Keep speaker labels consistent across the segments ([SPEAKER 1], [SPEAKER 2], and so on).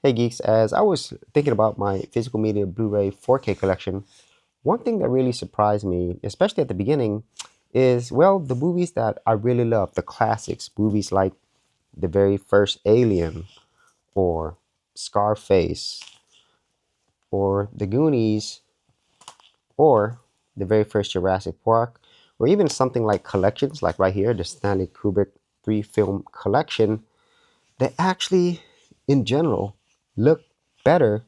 [SPEAKER 1] Hey geeks, as I was thinking about my physical media Blu-ray 4K collection, one thing that really surprised me, especially at the beginning, is, well, the movies that I really love, the classics, movies like the very first Alien, or Scarface, or The Goonies, or the very first Jurassic Park, or even something like collections, like right here, the Stanley Kubrick 3-film collection, they actually, in general, look better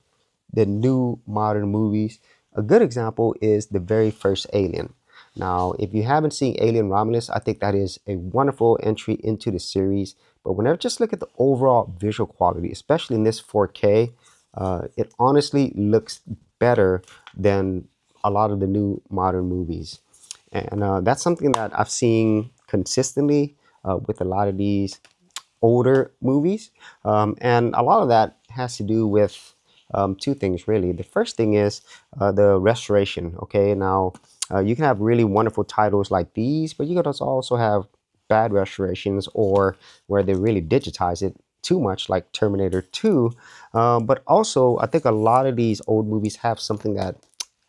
[SPEAKER 1] than new modern movies. A good example is the very first Alien. Now, if you haven't seen Alien Romulus, I think that is a wonderful entry into the series. But whenever just look at the overall visual quality, especially in this 4K, it honestly looks better than a lot of the new modern movies. And that's something that I've seen consistently with a lot of these older movies. And a lot of that has to do with two things, really. The first thing is the restoration. Okay, now you can have really wonderful titles like these, but you can also have bad restorations or where they really digitize it too much, like Terminator 2. But also, I think a lot of these old movies have something that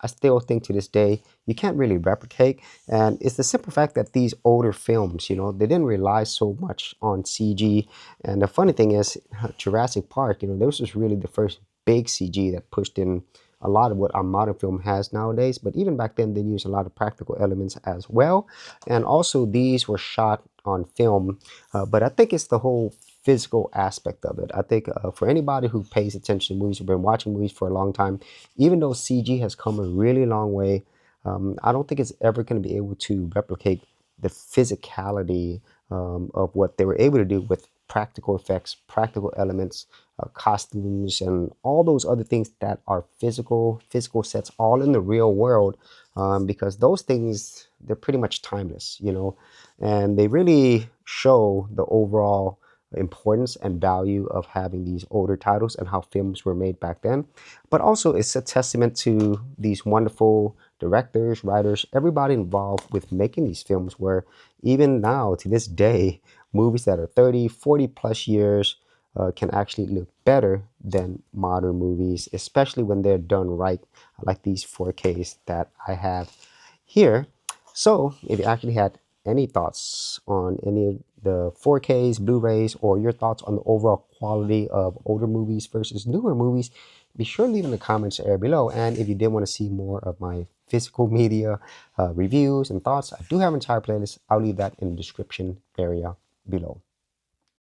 [SPEAKER 1] I still think to this day you can't really replicate. And it's the simple fact that these older films, they didn't rely so much on CG. And the funny thing is, Jurassic Park, this was really the first big CG that pushed in a lot of what our modern film has nowadays. But even back then, they used a lot of practical elements as well. And also, these were shot on film. But I think it's the whole physical aspect of it. I think for anybody who pays attention to movies, who've been watching movies for a long time, even though CG has come a really long way, I don't think it's ever going to be able to replicate the physicality of what they were able to do with practical effects, practical elements, costumes, and all those other things that are physical sets, all in the real world, because those things, they're pretty much timeless, and they really show the overall importance and value of having these older titles and how films were made back then. But also, it's a testament to these wonderful directors, writers, everybody involved with making these films, where even now, to this day, movies that are 30, 40 plus years can actually look better than modern movies, especially when they're done right, like these 4Ks that I have here. So if you actually had any thoughts on any of the 4Ks, Blu-rays, or your thoughts on the overall quality of older movies versus newer movies, be sure to leave in the comments area below. And if you did want to see more of my physical media reviews and thoughts, I do have an entire playlist. I'll leave that in the description area below.